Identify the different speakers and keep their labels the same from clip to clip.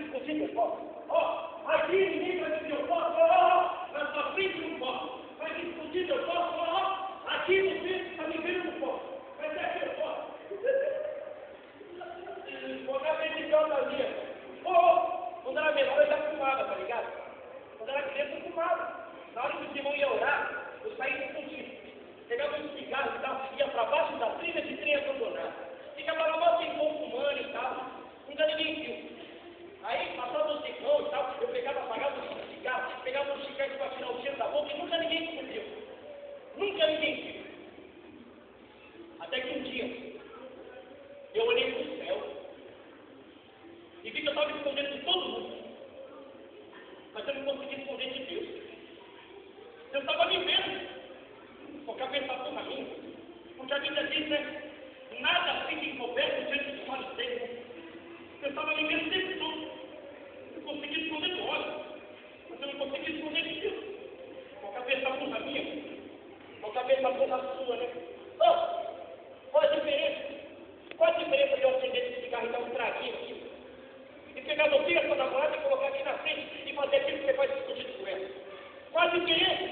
Speaker 1: discutir, eu posso. Ó, aqui ninguém vai dizer eu posso, ó, na sua frente não posso. Vai discutir, eu posso, ó, aqui você está me vendo, não posso. Mas é aqui eu posso. Quando a gente joga minha, quando era menor eu já fumava, tá ligado? Quando era criança eu fumava. Na hora que o Simão ia orar, eu saía do cultivo. Pegava um cigarro e tal, ia para baixo da trilha de trem abandonado. Ficava lá mó tempão fumando e tal. Nunca ninguém viu. Aí passava o ciclone e tal, eu pegava, apagava o cigarro, pegava um chiclete para tirar o cheiro da boca e nunca ninguém descobriu. Nunca ninguém viu. Até que um dia, eu olhei para o céu e vi que eu estava escondendo de todo mundo. Mas eu não conseguia esconder de Deus. Eu estava me vendo. Porque a pensação na minha. Porque a Bíblia diz, né? Nada fica encoberto diante dos olhos dele. Eu estava me vendo o tempo todo. Eu consegui esconder do olho. Mas eu não consegui esconder de Deus. Porque a pensação na minha. Porque a pensação na sua, né? Qual a diferença? Qual a diferença de eu acender esse cigarro e dar um traguinho aqui? E pegar você e a sua namorada e colocar aqui na frente e fazer aquilo que você faz discutido com ela? Qual a diferença?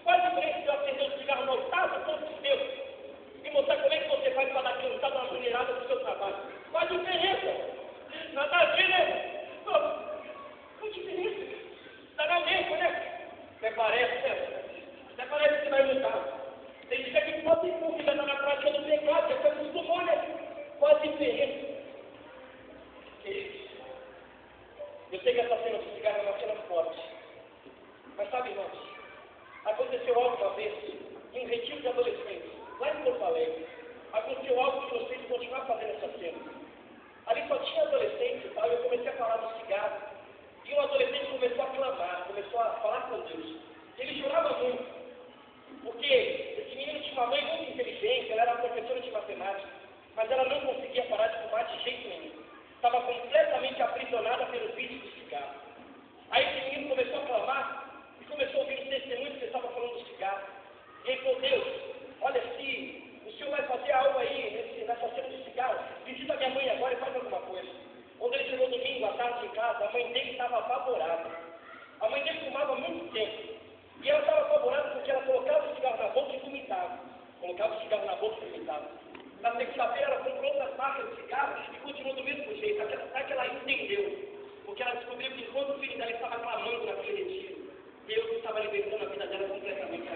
Speaker 1: Qual a diferença de eu acender um cigarro no altar do povo de Deus e mostrar como é que você faz para dar cantada na mulherada do seu trabalho? Qual a diferença? Nada a ver, né? Qual a diferença? Está na mesma, né? Até parece, né? Até parece que vai mudar. Tem gente que pode ter confiança na prática do pecado, já se acostumou, né? Qual a diferença? Eu sei que essa cena do cigarro é uma cena forte. Mas sabe, irmãos, aconteceu algo uma vez em um retiro de adolescentes, lá em Porto Alegre. Aconteceu algo que vocês continuar fazendo essa cena. Ali só tinha adolescente e tal, e eu comecei a falar do cigarro. E um adolescente começou a clamar, começou a falar com Deus. Ele chorava muito, porque esse menino tinha uma mãe muito inteligente, ela era professora de matemática, mas ela não conseguia parar de fumar de jeito nenhum. Estava completamente aprisionada pelo vício do cigarro. Aí esse menino começou a clamar e começou a ouvir os testemunhos que ele estava falando do cigarro. E ele falou: Deus, olha, se o Senhor vai fazer algo aí nessa cena do cigarro, visita minha mãe agora e faz alguma coisa. Quando ele chegou domingo à tarde em casa, a mãe dele estava apavorada. A mãe dele fumava há muito tempo. E ela estava apavorada porque ela colocava o cigarro na boca e vomitava. Colocava o cigarro na boca e vomitava. Na segunda-feira ela comprou outra marca de cigarro e continuou do mesmo jeito. Até que ela entendeu. Porque ela descobriu que enquanto o filho dela estava clamando naquele retiro, Deus estava libertando a vida dela completamente.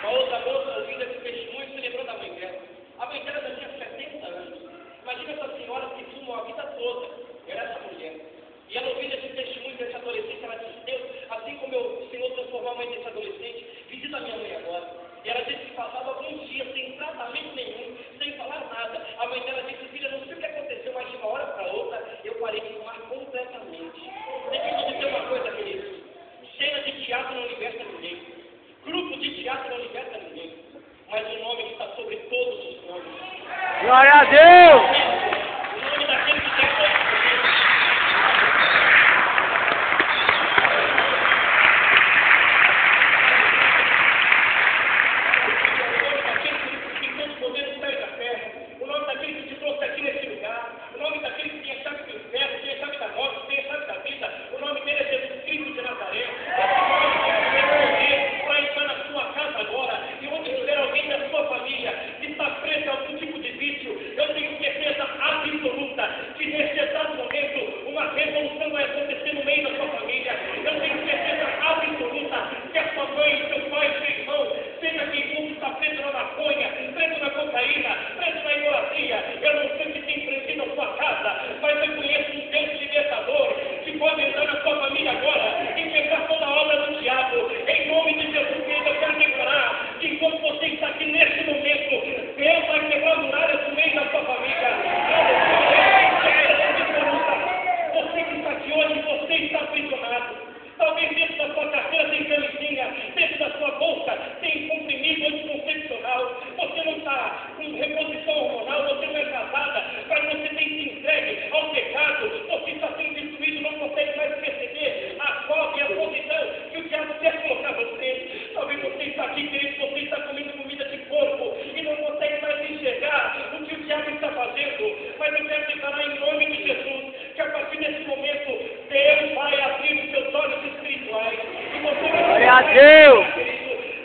Speaker 1: Uma outra moça, ouvindo esse testemunho, se lembrou da mãe dela. A mãe dela já tinha 70 anos. Imagina essas senhoras que fumam a vida toda. Era essa mulher. E ela ouvindo esse testemunho desse adolescente, ela disse: Deus, assim como o Senhor transformou a mãe desse adolescente, visita a minha mãe agora. E ela disse que passava alguns dias sem tratamento nenhum, sem falar nada. A mãe dela disse: filha, não sei o que aconteceu, mas de uma hora para outra, eu parei de fumar completamente. Deixa eu dizer uma coisa, queridos. Cena de teatro não liberta ninguém. Grupo de teatro não liberta ninguém. Mas o nome que está sobre todos os nomes.
Speaker 2: Glória a Deus!
Speaker 1: O nome daquele que tem todos os nomes. O nome daquele que te trouxe aqui nesse lugar, o nome daquele que tem a chave do inferno, tem a chave da morte, tem a chave da vida, o nome dele é Jesus Cristo de Nazaré. Para entrar na sua casa agora, e onde tiver alguém da sua família que está preso a algum tipo de vício, eu tenho certeza
Speaker 2: a Deus.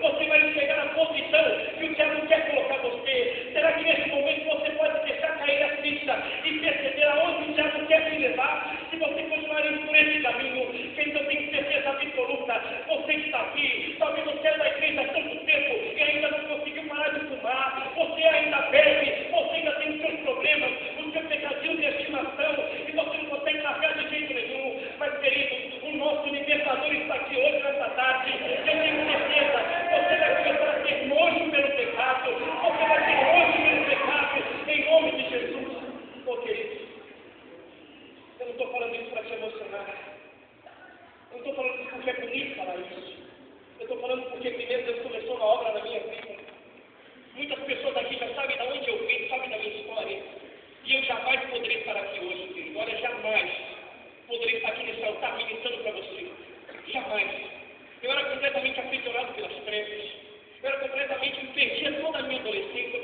Speaker 1: Você vai chegar na posição que o diabo quer colocar você. Será que nesse momento você pode deixar cair a ficha e perceber aonde o diabo quer te levar? Se você continuar indo por esse caminho, então eu tenho certeza absoluta, você está aqui, talvez você é da igreja há tanto tempo e ainda não conseguiu parar de fumar, você ainda bebe, você ainda tem os seus problemas, os seus pecadinhos de estimação, e você não consegue largar de jeito nenhum. Mas, querido, o nosso libertador está aqui hoje, nessa tarde. Eu tenho certeza, você vai começar a ter nojo pelo pecado, você vai ter nojo pelo pecado, em nome de Jesus. Oh, querido, eu não estou falando isso para te emocionar. Eu não estou falando isso porque é bonito falar isso. Eu estou falando porque primeiro Deus começou uma obra na minha vida. Muitas pessoas aqui já sabem de onde eu vim, sabem da minha história. E eu jamais poderia estar aqui hoje, querido. Olha, jamais poderia estar aqui nesse altar ministrando para você. Jamais. Eu era completamente aficionado pelas trevas. Eu era completamente, perdia toda a minha adolescência,